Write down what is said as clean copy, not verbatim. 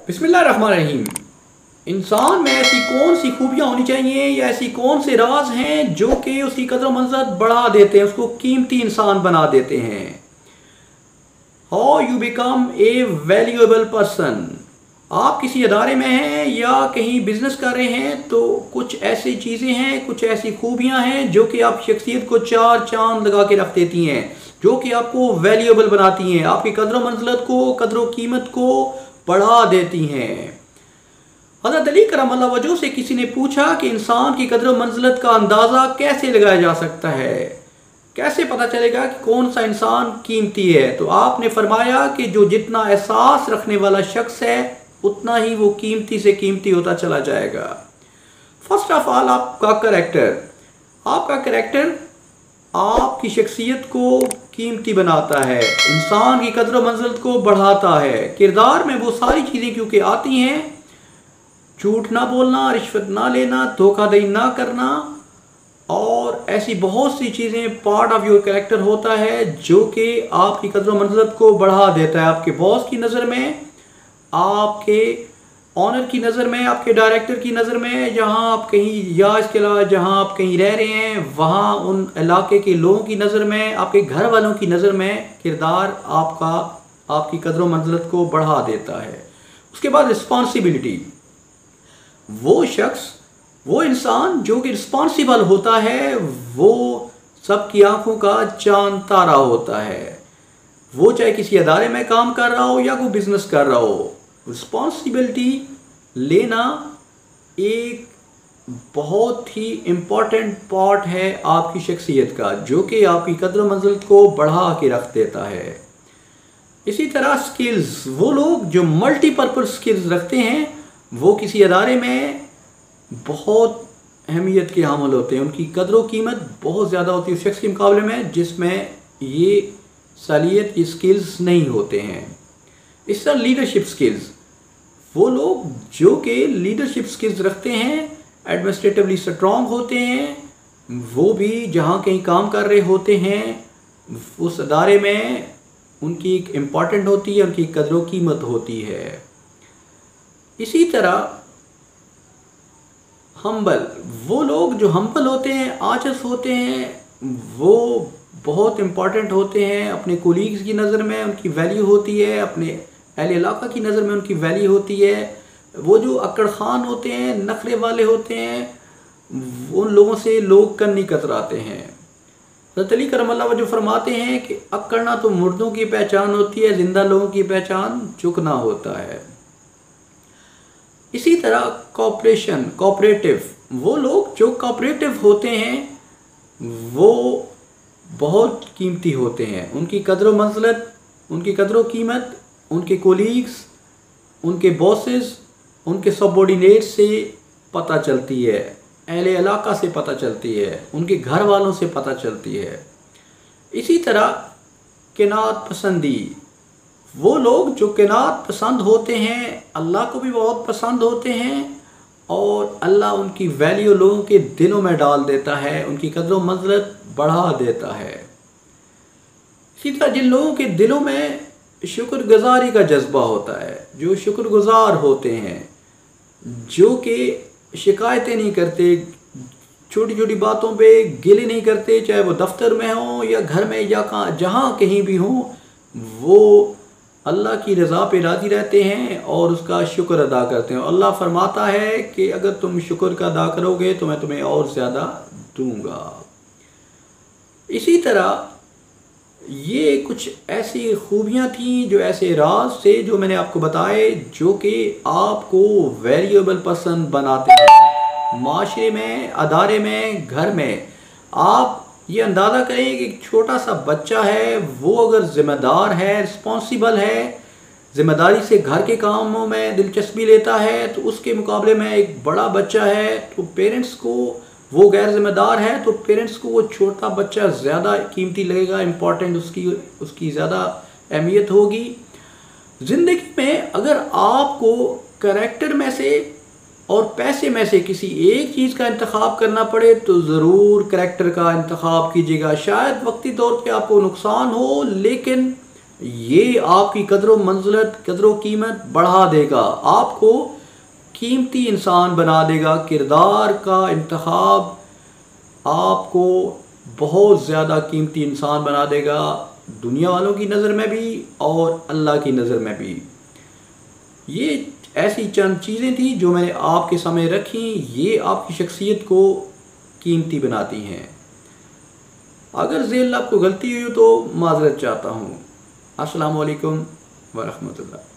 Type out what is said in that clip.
बिस्मिल्लाहिर्रहमानिर्रहीम। इंसान में ऐसी कौन सी खूबियाँ होनी चाहिए या ऐसी कौन से राज हैं जो कि उसकी कदर मंज़िलत बढ़ा देते हैं, उसको कीमती इंसान बना देते हैं। How you become a valuable person. आप किसी अदारे में हैं या कहीं बिजनेस कर रहे हैं तो कुछ ऐसी चीज़ें हैं, कुछ ऐसी खूबियाँ हैं जो कि आप शख्सियत को चार चांद लगा के रख देती हैं, जो कि आपको वैल्यूएबल बनाती हैं, आपकी कदर मंज़िलत को, कदर कीमत को बढ़ा देती हैं। हज़रत अली करमल्लाहु वजह से किसी ने पूछा कि इंसान की कदर मंज़िलत का अंदाज़ा कैसे लगाया जा सकता है, कैसे पता चलेगा कि कौन सा इंसान कीमती है। तो आपने फरमाया कि जो जितना एहसास रखने वाला शख्स है उतना ही वो कीमती से कीमती होता चला जाएगा। फर्स्ट ऑफ ऑल आपका करैक्टर आपकी शख्सियत को कीमती बनाता है, इंसान की कदर मंज़िलत को बढ़ाता है। किरदार में वो सारी चीज़ें क्योंकि आती हैं, झूठ ना बोलना, रिश्वत ना लेना, धोखाधड़ी ना करना और ऐसी बहुत सी चीज़ें पार्ट ऑफ योर कैरेक्टर होता है जो कि आपकी कदर मंज़िलत को बढ़ा देता है। आपके बॉस की नज़र में, आपके ऑनर की नज़र में, आपके डायरेक्टर की नज़र में, जहां आप कहीं या इसके अलावा जहां आप कहीं रह रहे हैं वहां उन इलाके के लोगों की नज़र में, आपके घर वालों की नज़र में किरदार आपका आपकी कदर मंज़िलत को बढ़ा देता है। उसके बाद रिस्पॉन्सिबिलिटी। वो शख्स, वो इंसान जो कि रिस्पॉन्सिबल होता है वो सबकी आंखों का चांद तारा होता है। वो चाहे किसी अदारे में काम कर रहा हो या कोई बिजनेस कर रहा हो, रिस्पॉन्सिबिलिटी लेना एक बहुत ही इम्पॉर्टेंट पार्ट है आपकी शख्सियत का, जो कि आपकी कदर मंज़िलत को बढ़ा के रख देता है। इसी तरह स्किल्स। वो लोग जो मल्टीपर्पज़ स्किल्स रखते हैं वो किसी अदारे में बहुत अहमियत के हामिल होते हैं, उनकी कदर कीमत बहुत ज़्यादा होती है उस शख्स के मुकाबले में जिसमें ये सलाहियत, ये स्किल्स नहीं होते हैं। इस तरह लीडरशिप स्किल्स। वो लोग जो कि लीडरशिप स्किल्स रखते हैं, एडमिनिस्ट्रेटिवली स्ट्रॉन्ग होते हैं, वो भी जहाँ कहीं काम कर रहे होते हैं उस अदारे में उनकी एक इम्पॉर्टेंट होती है, उनकी कदर कीमत होती है। इसी तरह हम्बल। वो लोग जो हम्बल होते हैं, आजिज़ होते हैं, वो बहुत इम्पॉर्टेंट होते हैं। अपने कोलीग्स की नज़र में उनकी वैल्यू होती है, अपने अहले इलाका की नज़र में उनकी वैल्यू होती है। वो जो अक्कड़ खान होते हैं, नखरे वाले होते हैं, उन लोगों से लोग कन्नी कतराते हैं। हज़रत अली करमल्लाहु वजह फरमाते हैं कि अक्कड़ना तो मुर्दों की पहचान होती है, जिंदा लोगों की पहचान झुकना होता है। इसी तरह कोऑपरेटिव। वो लोग जो कोऑपरेटिव होते हैं वो बहुत कीमती होते हैं। उनकी कदर मंज़िलत, उनकी कदर कीमत उनके कोलीग्स, उनके बॉसेस, उनके सबऑर्डिनेट्स से पता चलती है, अहले इलाका से पता चलती है, उनके घर वालों से पता चलती है। इसी तरह किनात पसंदी। वो लोग जो किनात पसंद होते हैं, अल्लाह को भी बहुत पसंद होते हैं और अल्लाह उनकी वैल्यू लोगों के दिलों में डाल देता है, उनकी कदर मंज़िलत बढ़ा देता है। इसी तरह जिन लोगों के दिलों में शुक्रगुजारी का जज्बा होता है, जो शुक्रगुजार होते हैं, जो कि शिकायतें नहीं करते, छोटी छोटी बातों पे गिले नहीं करते, चाहे वो दफ्तर में हो या घर में या जहाँ कहीं भी हो, वो अल्लाह की रज़ा पे राज़ी रहते हैं और उसका शुक्र अदा करते हैं। अल्लाह फरमाता है कि अगर तुम शुक्र का अदा करोगे तो मैं तुम्हें और ज़्यादा दूंगा। इसी तरह ये कुछ ऐसी खूबियाँ थीं, जो ऐसे राज थे जो मैंने आपको बताए, जो कि आपको वैल्यूएबल पर्सन बनाते हैं। माशरे में, अदारे में, घर में आप ये अंदाज़ा करें कि एक छोटा सा बच्चा है, वो अगर ज़िम्मेदार है, रिस्पॉन्सिबल है, ज़िम्मेदारी से घर के कामों में दिलचस्पी लेता है, तो उसके मुकाबले में एक बड़ा बच्चा है तो पेरेंट्स को वो गैर ज़िम्मेदार है तो पेरेंट्स को वो छोटा बच्चा ज़्यादा कीमती लगेगा, इम्पॉर्टेंट उसकी ज़्यादा अहमियत होगी। ज़िंदगी में अगर आपको करैक्टर में से और पैसे में से किसी एक चीज़ का इंतखाब करना पड़े तो ज़रूर करैक्टर का इंतखाब कीजिएगा। शायद वक्ती तौर पे आपको नुकसान हो, लेकिन ये आपकी कदर कीमत बढ़ा देगा, आपको कीमती इंसान बना देगा। किरदार का इंतखाब आपको बहुत ज़्यादा कीमती इंसान बना देगा, दुनिया वालों की नज़र में भी और अल्लाह की नज़र में भी। ये ऐसी चंद चीज़ें थी जो मैंने आपके सामने रखी, ये आपकी शख्सियत को कीमती बनाती हैं। अगर ज़ेल आपको गलती हुई तो माज़रत चाहता हूँ। अस्सलामु अलैकुम व रहमतुल्लाह।